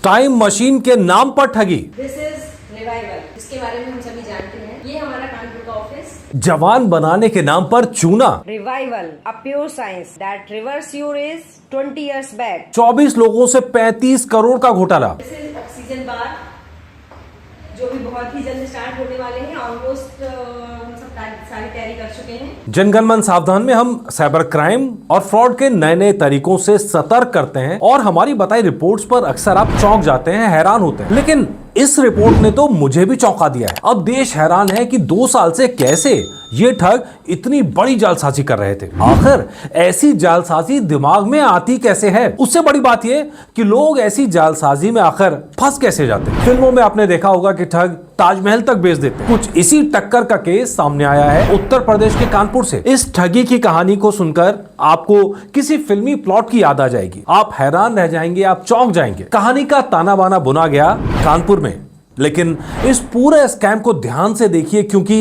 Time machine के नाम पर ठगी। दिस इज रिवाइवल, इसके बारे में हम सभी जानते हैं। ये हमारा कानपुर का ऑफिस। जवान बनाने के नाम पर चूना। Revival, a pure science that reverse your age 20 years back. 24 लोगों से 35 करोड़ का घोटाला। दिस इज ऑक्सीजन बार, जो भी बहुत ही जल्द स्टार्ट होने वाले हैं। ऑलमोस्ट हम सब सारी तैयारी कर चुके हैं। जनगणमन सावधान में हम साइबर क्राइम और फ्रॉड के नए नए तरीकों से सतर्क करते हैं और हमारी बताई रिपोर्ट्स पर अक्सर आप चौंक जाते हैं, हैरान होते हैं। लेकिन इस रिपोर्ट ने तो मुझे भी चौंका दिया है। अब देश हैरान है कि 2 साल से कैसे ये ठग इतनी बड़ी जालसाजी कर रहे थे। आखिर ऐसी जालसाजी दिमाग में आती कैसे है? उससे बड़ी बात यह कि लोग ऐसी जालसाजी में आखिर फंस कैसे जाते हैं। फिल्मों में आपने देखा होगा कि ठग ताजमहल तक बेच देते हैं। कुछ इसी टक्कर का केस सामने आया है उत्तर प्रदेश के कानपुर से। इस ठगी की कहानी को सुनकर आपको किसी फिल्मी प्लॉट की याद आ जाएगी। आप हैरान रह जाएंगे, आप चौंक जाएंगे। कहानी का ताना बाना बुना गया कानपुर में। लेकिन इस पूरे स्कैम को ध्यान से देखिए, क्योंकि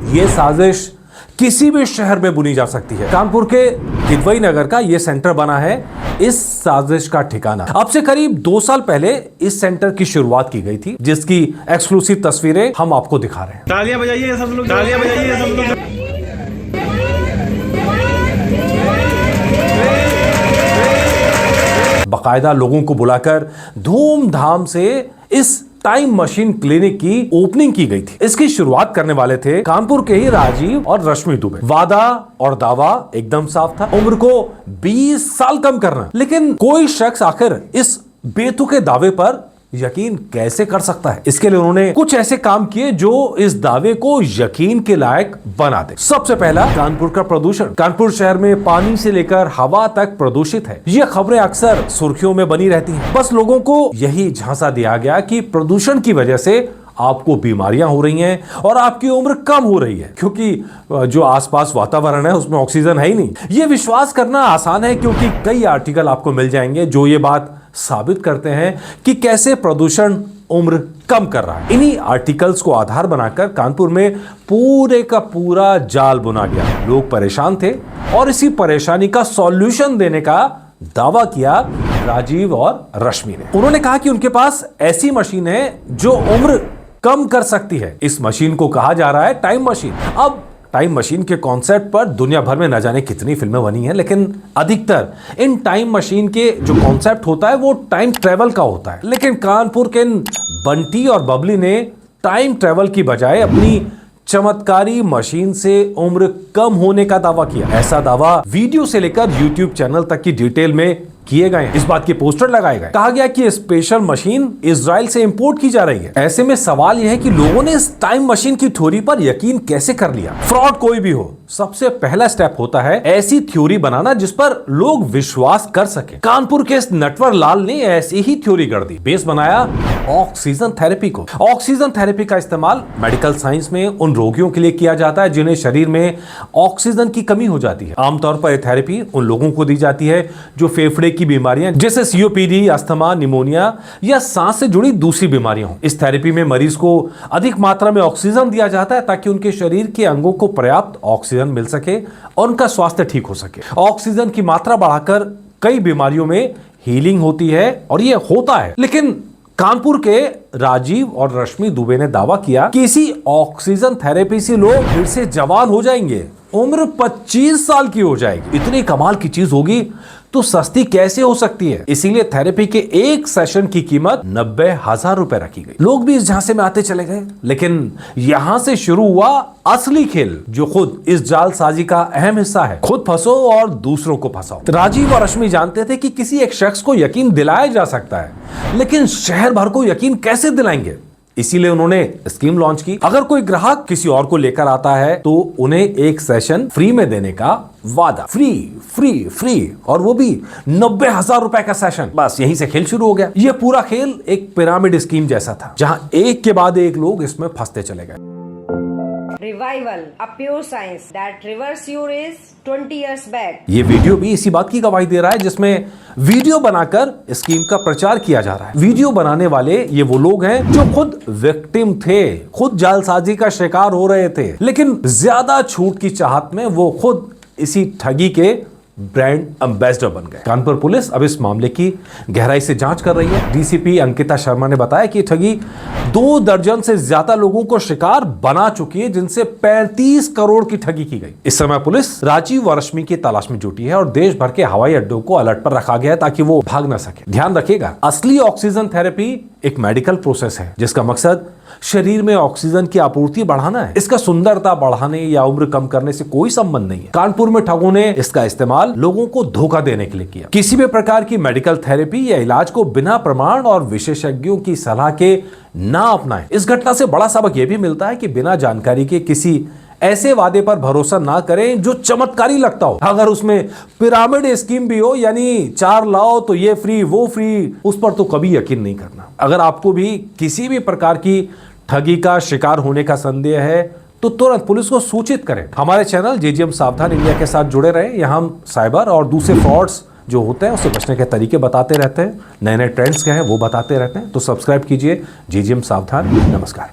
यह साजिश किसी भी शहर में बुनी जा सकती है। कानपुर के किदवई नगर का यह सेंटर बना है इस साजिश का ठिकाना। अब से करीब 2 साल पहले इस सेंटर की शुरुआत की गई थी, जिसकी एक्सक्लूसिव तस्वीरें हम आपको दिखा रहे हैं। तालियां बजाइए सब लोग, तालियां बजाइए सब लोग। बाकायदा लोगों को बुलाकर धूमधाम से इस टाइम मशीन क्लिनिक की ओपनिंग की गई थी। इसकी शुरुआत करने वाले थे कानपुर के ही राजीव और रश्मि दुबे। वादा और दावा एकदम साफ था, उम्र को 20 साल कम करना। लेकिन कोई शख्स आखिर इस बेतुके दावे पर यकीन कैसे कर सकता है? इसके लिए उन्होंने कुछ ऐसे काम किए जो इस दावे को यकीन के लायक बना दे। सबसे पहला, कानपुर का प्रदूषण। कानपुर शहर में पानी से लेकर हवा तक प्रदूषित है। ये खबरें अक्सर सुर्खियों में बनी रहती हैं। बस लोगों को यही झांसा दिया गया कि प्रदूषण की वजह से आपको बीमारियां हो रही हैं और आपकी उम्र कम हो रही है, क्योंकि जो आसपास वातावरण है उसमें ऑक्सीजन है ही नहीं। यह विश्वास करना आसान है, क्योंकि कई आर्टिकल आपको मिल जाएंगे जो ये बात साबित करते हैं कि कैसे प्रदूषण उम्र कम कर रहा है। इन्हीं आर्टिकल्स को आधार बनाकर कानपुर में पूरे का पूरा जाल बुना गया। लोग परेशान थे और इसी परेशानी का सॉल्यूशन देने का दावा किया राजीव और रश्मि ने। उन्होंने कहा कि उनके पास ऐसी मशीन है जो उम्र कम कर सकती है। इस मशीन को कहा जा रहा है टाइम मशीन। अब टाइम मशीन के कॉन्सेप्ट पर दुनिया भर में न जाने कितनी फिल्में बनी हैं, लेकिन अधिकतर इन टाइम मशीन के जो कॉन्सेप्ट होता है वो टाइम ट्रेवल का होता है। लेकिन कानपुर के बंटी और बबली ने टाइम ट्रेवल की बजाय अपनी चमत्कारी मशीन से उम्र कम होने का दावा किया। ऐसा दावा वीडियो से लेकर यूट्यूब चैनल तक की डिटेल में किए गए। इस बात के पोस्टर लगाए गए। कहा गया कि स्पेशल मशीन इजराइल से इंपोर्ट की जा रही है। ऐसे में सवाल यह है कि लोगों ने इस टाइम मशीन की थ्योरी पर यकीन कैसे कर लिया? फ्रॉड कोई भी हो, सबसे पहला स्टेप होता है ऐसी थ्योरी बनाना जिस पर लोग विश्वास कर सके। कानपुर के नटवर लाल ने ऐसी ही थ्योरी गढ़ दी। बेस बनाया ऑक्सीजन थेरेपी को। ऑक्सीजन थेरेपी का इस्तेमाल मेडिकल साइंस में उन रोगियों के लिए किया जाता है जिन्हें शरीर में ऑक्सीजन की कमी हो जाती है। आमतौर पर यह थेरेपी उन लोगों को दी जाती है जो फेफड़े की बीमारियां जैसे सीओपीडी, अस्थमा, निमोनिया या सांस से जुड़ी दूसरी बीमारियां हो। इस थेरेपी में मरीज को अधिक मात्रा में ऑक्सीजन दिया जाता है ताकि उनके शरीर के अंगों को पर्याप्त ऑक्सीजन मिल सके और उनका स्वास्थ्य ठीक हो सके। ऑक्सीजन की मात्रा बढ़ाकर कई बीमारियों में हीलिंग होती है और यह होता है। लेकिन कानपुर के राजीव और रश्मि दुबे ने दावा किया कि इसी ऑक्सीजन थेरेपी से लोग फिर से जवान हो जाएंगे, उम्र 25 साल की हो जाएगी। इतनी कमाल की चीज होगी तो सस्ती कैसे हो सकती है? इसीलिए थेरेपी के एक सेशन की कीमत 90,000 रुपए रखी गई। लोग भी इस झांसे में आते चले गए। लेकिन यहां से शुरू हुआ असली खेल, जो खुद इस जालसाजी का अहम हिस्सा है। खुद फंसो और दूसरों को फंसाओ। राजीव और रश्मि जानते थे कि किसी एक शख्स को यकीन दिलाया जा सकता है, लेकिन शहर भर को यकीन कैसे दिलाएंगे? इसीलिए उन्होंने स्कीम लॉन्च की। अगर कोई ग्राहक किसी और को लेकर आता है तो उन्हें एक सेशन फ्री में देने का वादा। फ्री फ्री फ्री, और वो भी 90,000 रुपए का सेशन। बस यहीं से खेल शुरू हो गया। ये पूरा खेल एक पिरामिड स्कीम जैसा था, जहां एक के बाद एक लोग इसमें फंसते चले गए। Revival, a pure science that reverse your age 20 years back. ये वीडियो भी इसी बात की गवाही दे रहा है, जिसमें वीडियो बनाकर स्कीम का प्रचार किया जा रहा है। वीडियो बनाने वाले ये वो लोग हैं जो खुद विक्टिम थे, खुद जालसाजी का शिकार हो रहे थे, लेकिन ज्यादा छूट की चाहत में वो खुद इसी ठगी के ब्रांड एम्बेसडर बन गए। कानपुर पुलिस अब इस मामले की गहराई से जांच कर रही है। डीसीपी अंकिता शर्मा ने बताया कि ठगी 2 दर्जन से ज्यादा लोगों को शिकार बना चुकी है, जिनसे 35 करोड़ की ठगी की गई। इस समय पुलिस राजीव और रश्मि की तलाश में जुटी है और देश भर के हवाई अड्डों को अलर्ट पर रखा गया है ताकि वो भाग न सके। ध्यान रखिएगा, असली ऑक्सीजन थेरेपी एक मेडिकल प्रोसेस है जिसका मकसद शरीर में ऑक्सीजन की आपूर्ति बढ़ाना है। इसका सुंदरता बढ़ाने या उम्र कम करने से कोई संबंध नहीं है। कानपुर में ठगों ने इसका इस्तेमाल लोगों को धोखा देने के लिए किया। किसी भी प्रकार की मेडिकल थेरेपी या इलाज को बिना प्रमाण और विशेषज्ञों की सलाह के ना अपनाएं। इस घटना से बड़ा सबक यह भी मिलता है कि बिना जानकारी के किसी ऐसे वादे पर भरोसा ना करें जो चमत्कारी लगता हो। अगर उसमें पिरामिड स्कीम भी हो, यानी 4 लाओ तो ये फ्री वो फ्री, उस पर तो कभी यकीन नहीं करना। अगर आपको भी किसी भी प्रकार की ठगी का शिकार होने का संदेह है तो तुरंत पुलिस को सूचित करें। हमारे चैनल जेजीएम सावधान इंडिया के साथ जुड़े रहें। यहाँ हम साइबर और दूसरे फ्रॉड्स जो होते हैं उससे बचने के तरीके बताते रहते हैं, नए नए ट्रेंड्स क्या हैं वो बताते रहते हैं। तो सब्सक्राइब कीजिए जेजीएम सावधान। नमस्कार।